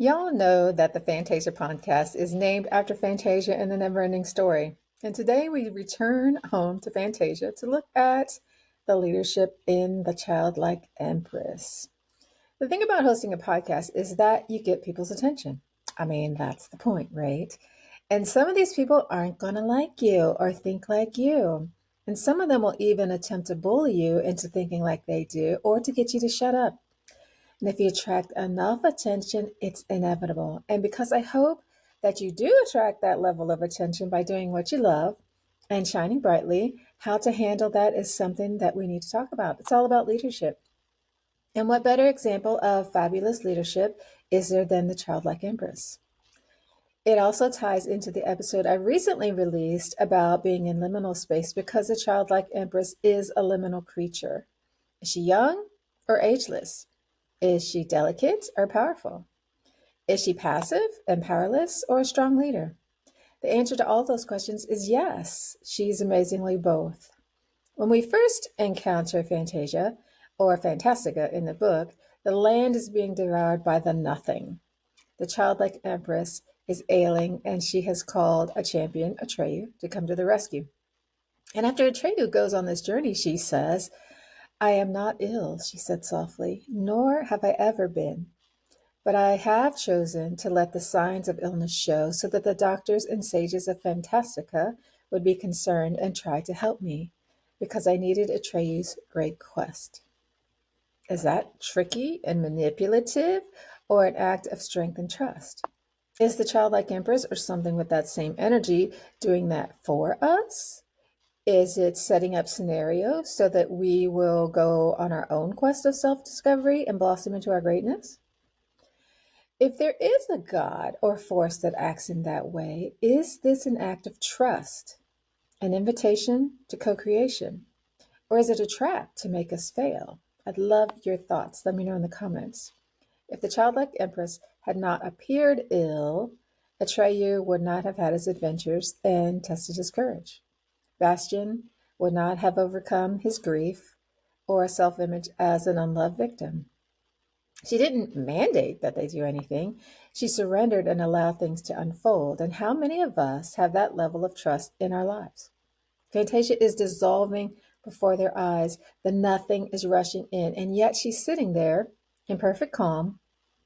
Y'all know that the Fantasia Podcast is named after Fantasia and the Neverending Story. And today we return home to Fantasia to look at the leadership in the Childlike Empress. The thing about hosting a podcast is that you get people's attention. I mean, that's the point, right? And some of these people aren't going to like you or think like you. And some of them will even attempt to bully you into thinking like they do or to get you to shut up. And if you attract enough attention, it's inevitable. And because I hope that you do attract that level of attention by doing what you love and shining brightly, how to handle that is something that we need to talk about. It's all about leadership. And what better example of fabulous leadership is there than the Childlike Empress? It also ties into the episode I recently released about being in liminal space because the Childlike Empress is a liminal creature. Is she young or ageless? Is she delicate or powerful? Is she passive and powerless or a strong leader? The answer to all those questions is yes, she's amazingly both. When we first encounter Fantasia, or Fantastica in the book, the land is being devoured by the nothing. The childlike empress is ailing and she has called a champion, Atreyu, to come to the rescue. And after Atreyu goes on this journey, she says, "I am not ill," she said softly, "nor have I ever been. But I have chosen to let the signs of illness show so that the doctors and sages of Fantastica would be concerned and try to help me, because I needed Atreyu's great quest." Is that tricky and manipulative or an act of strength and trust? Is the childlike empress or something with that same energy doing that for us? Is it setting up scenarios so that we will go on our own quest of self-discovery and blossom into our greatness? If there is a God or force that acts in that way, is this an act of trust, an invitation to co-creation? Or is it a trap to make us fail? I'd love your thoughts. Let me know in the comments. If the childlike empress had not appeared ill, Atreyu would not have had his adventures and tested his courage. Bastian would not have overcome his grief or self-image as an unloved victim. She didn't mandate that they do anything. She surrendered and allowed things to unfold. And how many of us have that level of trust in our lives? Fantasia is dissolving before their eyes. The nothing is rushing in, and yet she's sitting there in perfect calm.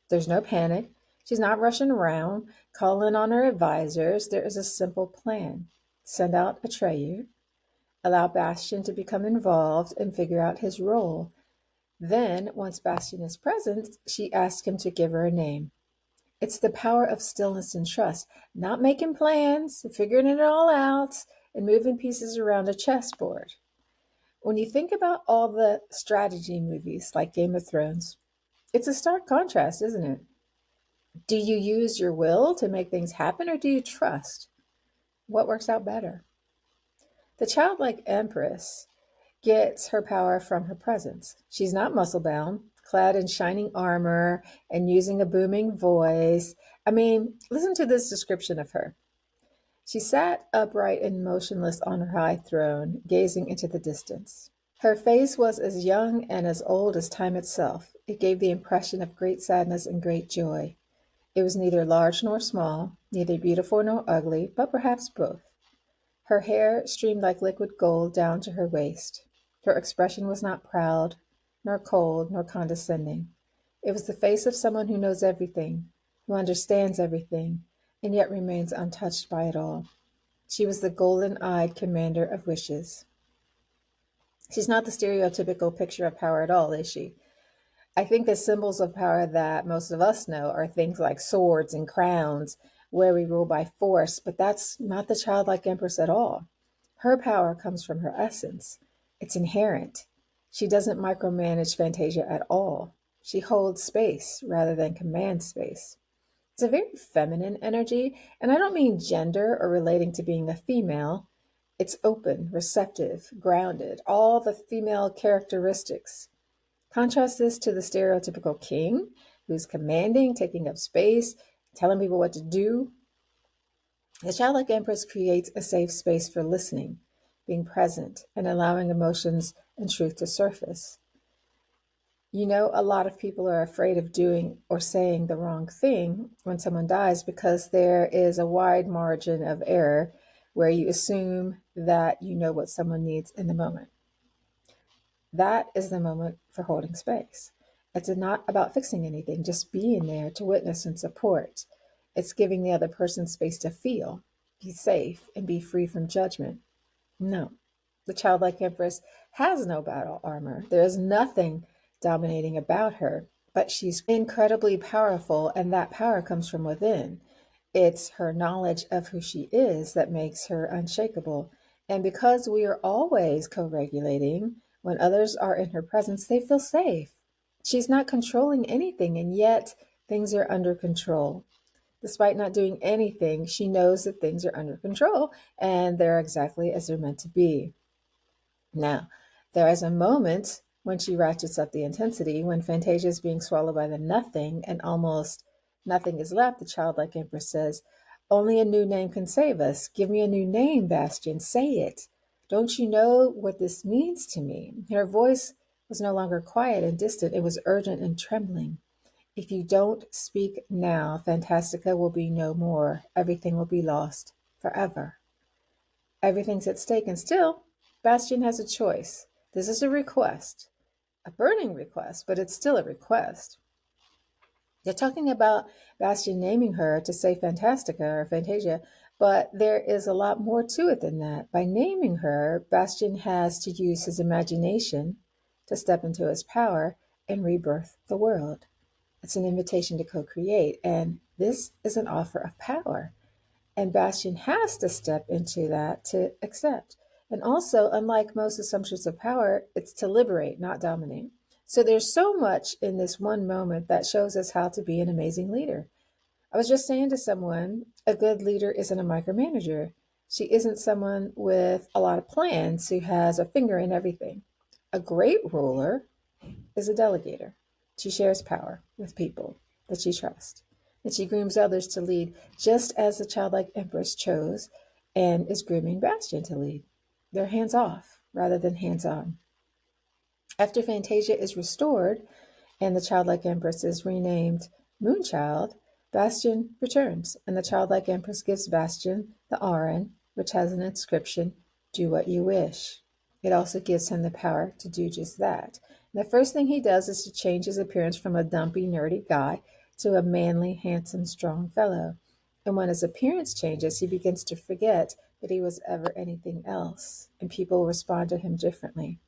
There's no panic. She's not rushing around, calling on her advisors. There is a simple plan. Send out Atreyu, allow Bastian to become involved and figure out his role. Then, once Bastian is present, she asks him to give her a name. It's the power of stillness and trust, not making plans, figuring it all out, and moving pieces around a chessboard. When you think about all the strategy movies like Game of Thrones, it's a stark contrast, isn't it? Do you use your will to make things happen or do you trust? What works out better? The childlike empress gets her power from her presence. She's not muscle bound, clad in shining armor and using a booming voice. I mean, listen to this description of her. She sat upright and motionless on her high throne, gazing into the distance. Her face was as young and as old as time itself. It gave the impression of great sadness and great joy. It was neither large nor small, neither beautiful nor ugly, but perhaps both. Her hair streamed like liquid gold down to her waist. Her expression was not proud, nor cold, nor condescending. It was the face of someone who knows everything, who understands everything, and yet remains untouched by it all. She was the golden-eyed commander of wishes. She's not the stereotypical picture of power at all, is she? I think the symbols of power that most of us know are things like swords and crowns, where we rule by force, but that's not the childlike empress at all. Her power comes from her essence. It's inherent. She doesn't micromanage Fantasia at all. She holds space rather than commands space. It's a very feminine energy, and I don't mean gender or relating to being a female. It's open, receptive, grounded, all the female characteristics. Contrast this to the stereotypical king who's commanding, taking up space, telling people what to do. The childlike empress creates a safe space for listening, being present, and allowing emotions and truth to surface. A lot of people are afraid of doing or saying the wrong thing when someone dies because there is a wide margin of error where you assume that you know what someone needs in the moment. That is the moment for holding space. It's not about fixing anything, just being there to witness and support. It's giving the other person space to feel, be safe, and be free from judgment. No, the childlike empress has no battle armor. There is nothing dominating about her, but she's incredibly powerful, and that power comes from within. It's her knowledge of who she is that makes her unshakable. And because we are always co regulating, when others are in her presence, they feel safe. She's not controlling anything, and yet things are under control. Despite not doing anything, she knows that things are under control and they're exactly as they're meant to be. Now, there is a moment when she ratchets up the intensity, when Fantasia is being swallowed by the nothing and almost nothing is left. The childlike empress says, "Only a new name can save us. Give me a new name, Bastian. Say it. Don't you know what this means to me?" Her voice was no longer quiet and distant, it was urgent and trembling. "If you don't speak now, Fantastica will be no more. Everything will be lost forever. Everything's at stake, and still, Bastian has a choice. This is a request, a burning request, but it's still a request." They're talking about Bastian naming her to say Fantastica or Fantasia, but there is a lot more to it than that. By naming her, Bastian has to use his imagination to step into his power and rebirth the world. It's an invitation to co-create, and this is an offer of power. And Bastian has to step into that to accept. And also, unlike most assumptions of power, it's to liberate, not dominate. So there's so much in this one moment that shows us how to be an amazing leader. I was just saying to someone, a good leader isn't a micromanager. She isn't someone with a lot of plans who has a finger in everything. A great ruler is a delegator. She shares power with people that she trusts, and she grooms others to lead, just as the childlike empress chose and is grooming Bastian to lead. They're hands off rather than hands on. After Fantasia is restored and the childlike empress is renamed Moonchild, Bastian returns, and the childlike empress gives Bastian the Aran, which has an inscription, "Do what you wish." It also gives him the power to do just that. And the first thing he does is to change his appearance from a dumpy, nerdy guy to a manly, handsome, strong fellow. And when his appearance changes, he begins to forget that he was ever anything else, and people respond to him differently.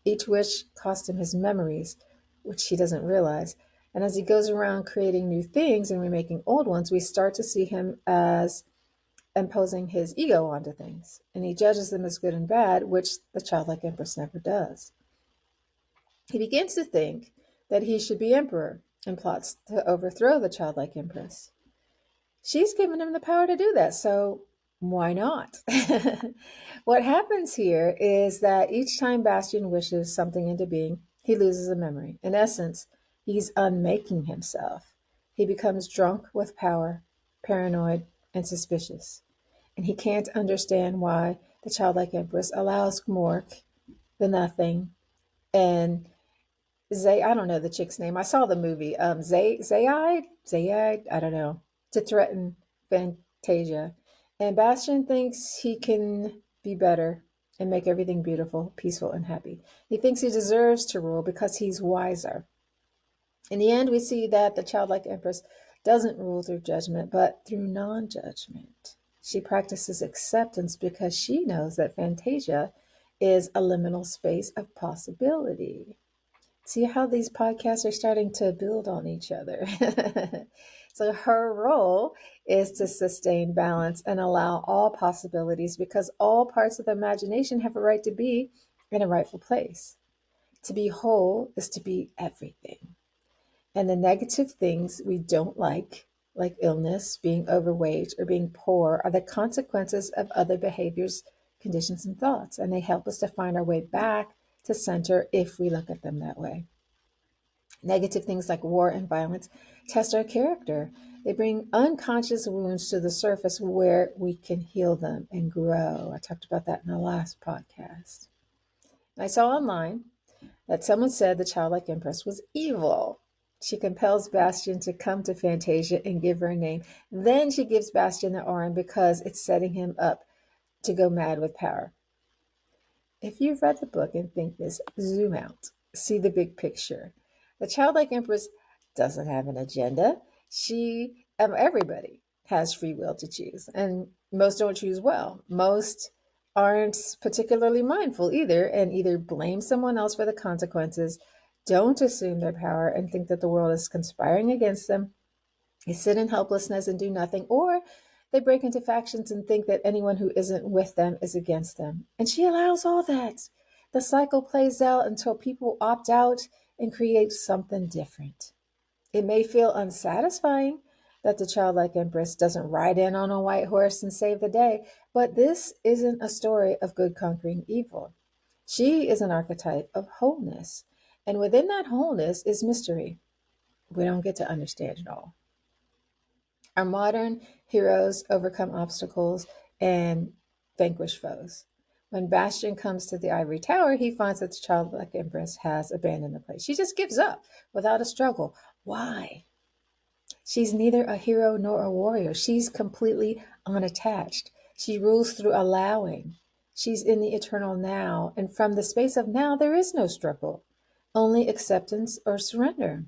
Each wish cost him his memories, which he doesn't realize. And as he goes around creating new things and remaking old ones, we start to see him as imposing his ego onto things. And he judges them as good and bad, which the childlike empress never does. He begins to think that he should be emperor and plots to overthrow the childlike empress. She's given him the power to do that, so why not? What happens here is that each time Bastian wishes something into being, he loses a memory. In essence, he's unmaking himself. He becomes drunk with power, paranoid, and suspicious. And he can't understand why the childlike empress allows Gmork, the nothing, and I don't know the chick's name. I saw the movie. Zaid, I don't know, to threaten Fantasia. And Bastian thinks he can be better and make everything beautiful, peaceful, and happy. He thinks he deserves to rule because he's wiser. In the end, we see that the childlike empress doesn't rule through judgment, but through non-judgment. She practices acceptance because she knows that Fantasia is a liminal space of possibility. See how these podcasts are starting to build on each other. So her role is to sustain balance and allow all possibilities because all parts of the imagination have a right to be in a rightful place. To be whole is to be everything. And the negative things we don't like illness, being overweight, or being poor, are the consequences of other behaviors, conditions, and thoughts. And they help us to find our way back to center if we look at them that way. Negative things like war and violence test our character. They bring unconscious wounds to the surface where we can heal them and grow. I talked about that in the last podcast. I saw online that someone said the childlike empress was evil. She compels Bastian to come to Fantasia and give her a name. Then she gives Bastian the Oran because it's setting him up to go mad with power. If you've read the book and think this, zoom out, see the big picture. The childlike empress doesn't have an agenda. Everybody has free will to choose, and most don't choose well. Most aren't particularly mindful either, and either blame someone else for the consequences, don't assume their power, and think that the world is conspiring against them. They sit in helplessness and do nothing, or they break into factions and think that anyone who isn't with them is against them. And she allows all that. The cycle plays out until people opt out and create something different. It may feel unsatisfying that the childlike empress doesn't ride in on a white horse and save the day, but this isn't a story of good conquering evil. She is an archetype of wholeness, and within that wholeness is mystery. We don't get to understand it all. Our modern heroes overcome obstacles and vanquish foes. When Bastian comes to the ivory tower, he finds that the childlike empress has abandoned the place. She just gives up without a struggle. Why? She's neither a hero nor a warrior. She's completely unattached. She rules through allowing. She's in the eternal now, and from the space of now, there is no struggle, only acceptance or surrender.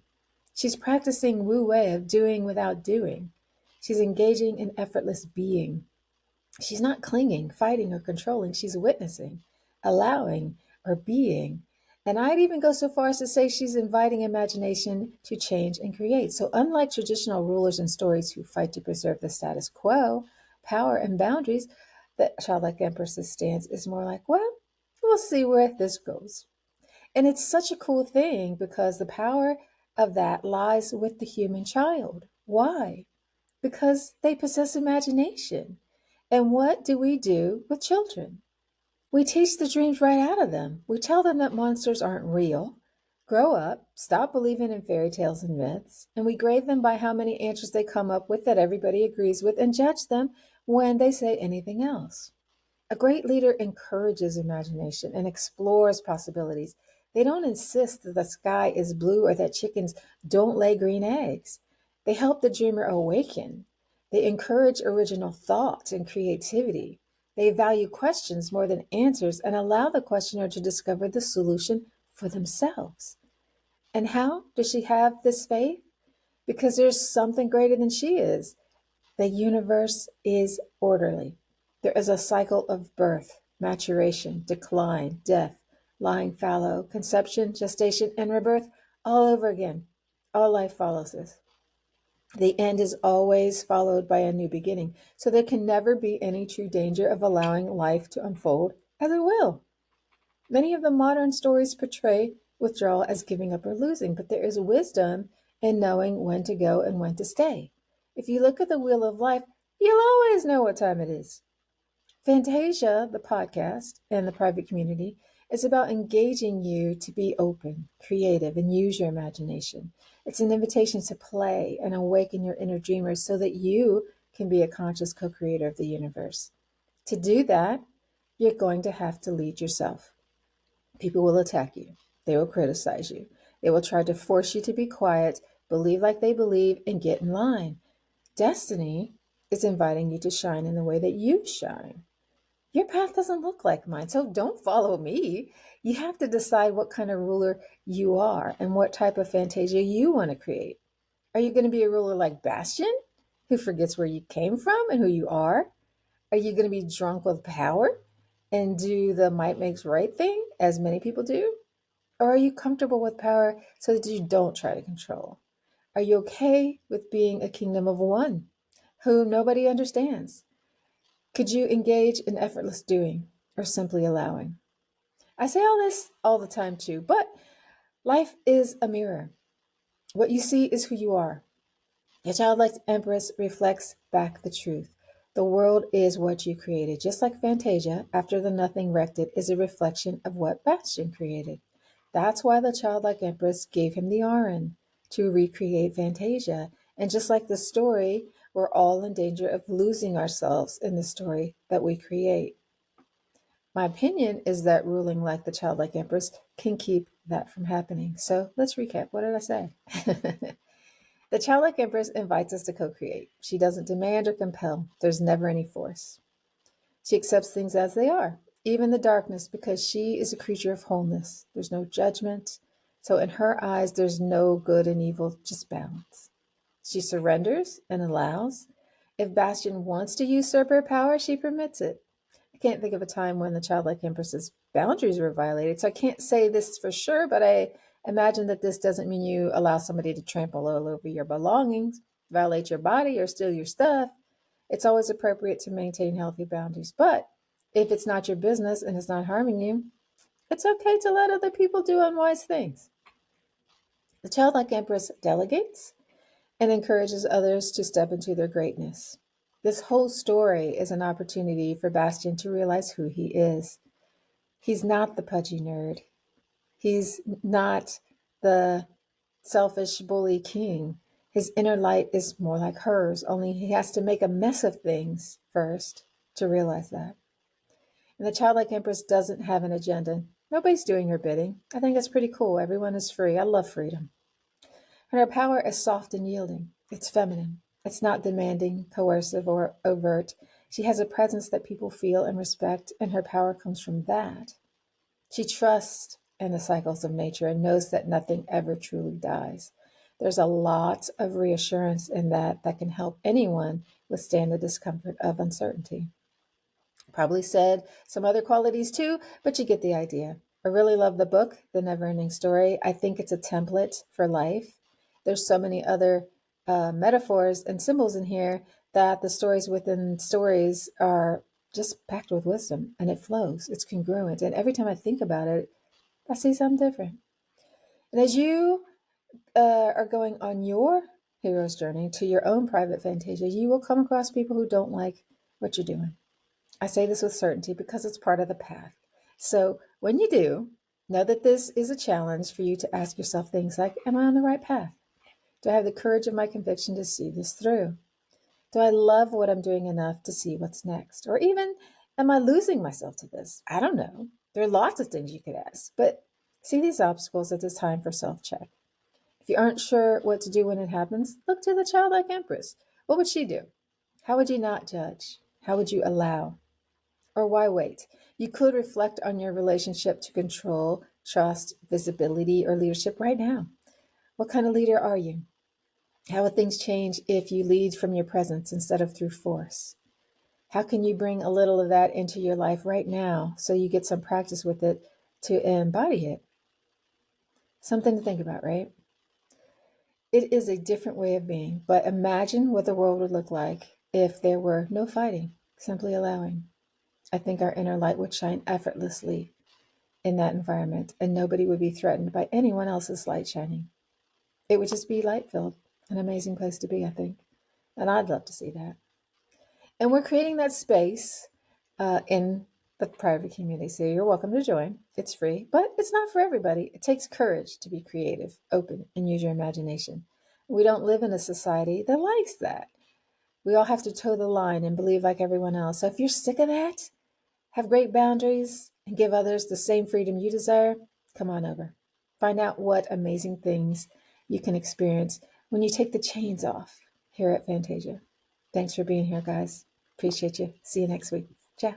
She's practicing Wu Wei of doing without doing. She's engaging in effortless being. She's not clinging, fighting, or controlling. She's witnessing, allowing, or being. And I'd even go so far as to say she's inviting imagination to change and create. So, unlike traditional rulers and stories who fight to preserve the status quo, power, and boundaries, the childlike empress's stance is more like, well, we'll see where this goes. And it's such a cool thing because the power of that lies with the human child. Why? Because they possess imagination. And what do we do with children? We teach the dreams right out of them. We tell them that monsters aren't real. Grow up, stop believing in fairy tales and myths, and we grade them by how many answers they come up with that everybody agrees with and judge them when they say anything else. A great leader encourages imagination and explores possibilities. They don't insist that the sky is blue or that chickens don't lay green eggs. They help the dreamer awaken. They encourage original thought and creativity. They value questions more than answers and allow the questioner to discover the solution for themselves. And how does she have this faith? Because there's something greater than she is. The universe is orderly. There is a cycle of birth, maturation, decline, death, lying fallow, conception, gestation, and rebirth all over again. All life follows this. The end is always followed by a new beginning, so there can never be any true danger of allowing life to unfold as it will. Many of the modern stories portray withdrawal as giving up or losing, but there is wisdom in knowing when to go and when to stay. If you look at the wheel of life, you'll always know what time it is. Fantasia, the podcast, and the private community is about engaging you to be open, creative, and use your imagination. It's an invitation to play and awaken your inner dreamers so that you can be a conscious co-creator of the universe. To do that, you're going to have to lead yourself. People will attack you. They will criticize you. They will try to force you to be quiet, believe like they believe, and get in line. Destiny is inviting you to shine in the way that you shine. Your path doesn't look like mine, so don't follow me. You have to decide what kind of ruler you are and what type of Fantasia you want to create. Are you going to be a ruler like Bastian, who forgets where you came from and who you are? Are you going to be drunk with power and do the might makes right thing, as many people do? Or are you comfortable with power so that you don't try to control? Are you okay with being a kingdom of one, whom nobody understands? Could you engage in effortless doing or simply allowing? I say all this all the time too, but life is a mirror. What you see is who you are. Your childlike empress reflects back the truth. The world is what you created. Just like Fantasia, after the nothing wrecked it, is a reflection of what Bastian created. That's why the childlike empress gave him the Aran to recreate Fantasia. And just like the story, we're all in danger of losing ourselves in the story that we create. My opinion is that ruling like the childlike empress can keep that from happening. So let's recap. What did I say? The Childlike Empress invites us to co-create. She doesn't demand or compel. There's never any force. She accepts things as they are, even the darkness, because she is a creature of wholeness. There's no judgment. So in her eyes, there's no good and evil, just balance. She surrenders and allows. If Bastion wants to usurp her power, she permits it. I can't think of a time when the Childlike Empress's boundaries were violated, so I can't say this for sure, but I imagine that this doesn't mean you allow somebody to trample all over your belongings, violate your body, or steal your stuff. It's always appropriate to maintain healthy boundaries. But if it's not your business and it's not harming you, it's okay to let other people do unwise things. The Childlike Empress delegates and encourages others to step into their greatness. This whole story is an opportunity for Bastion to realize who he is. He's not the pudgy nerd. He's not the selfish bully king. His inner light is more like hers, only he has to make a mess of things first to realize that. And the Childlike Empress doesn't have an agenda. Nobody's doing her bidding. I think that's pretty cool. Everyone is free. I love freedom. And her power is soft and yielding. It's feminine. It's not demanding, coercive, or overt. She has a presence that people feel and respect, and her power comes from that. She trusts in the cycles of nature and knows that nothing ever truly dies. There's a lot of reassurance in that can help anyone withstand the discomfort of uncertainty. Probably said some other qualities too, but you get the idea. I really love the book, The Neverending Story. I think it's a template for life. There's so many other metaphors and symbols in here that the stories within stories are just packed with wisdom, and it flows. It's congruent. And every time I think about it, I see something different. And as you are going on your hero's journey to your own private Fantasia, you will come across people who don't like what you're doing. I say this with certainty because it's part of the path. So when you do, know that this is a challenge for you to ask yourself things like, am I on the right path? Do I have the courage of my conviction to see this through? Do I love what I'm doing enough to see what's next? Or even, am I losing myself to this? I don't know. There are lots of things you could ask, but see these obstacles as a time for self-check. If you aren't sure what to do when it happens, look to the Childlike Empress. What would she do? How would you not judge? How would you allow? Or why wait? You could reflect on your relationship to control, trust, visibility, or leadership right now. What kind of leader are you? How would things change if you lead from your presence instead of through force? How can you bring a little of that into your life right now so you get some practice with it to embody it? Something to think about, right? It is a different way of being, but imagine what the world would look like if there were no fighting, simply allowing. I think our inner light would shine effortlessly in that environment, and nobody would be threatened by anyone else's light shining. It would just be light-filled, an amazing place to be, I think. And I'd love to see that. And we're creating that space in the private community. So you're welcome to join. It's free, but it's not for everybody. It takes courage to be creative, open, and use your imagination. We don't live in a society that likes that. We all have to toe the line and believe like everyone else. So if you're sick of that, have great boundaries, and give others the same freedom you desire, come on over. Find out what amazing things you can experience when you take the chains off here at Fantasia. Thanks for being here, guys. Appreciate you. See you next week. Ciao.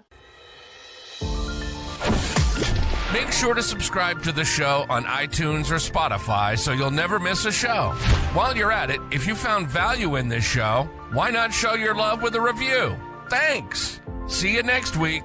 Make sure to subscribe to the show on iTunes or Spotify so you'll never miss a show. While you're at it, if you found value in this show, why not show your love with a review? Thanks. See you next week.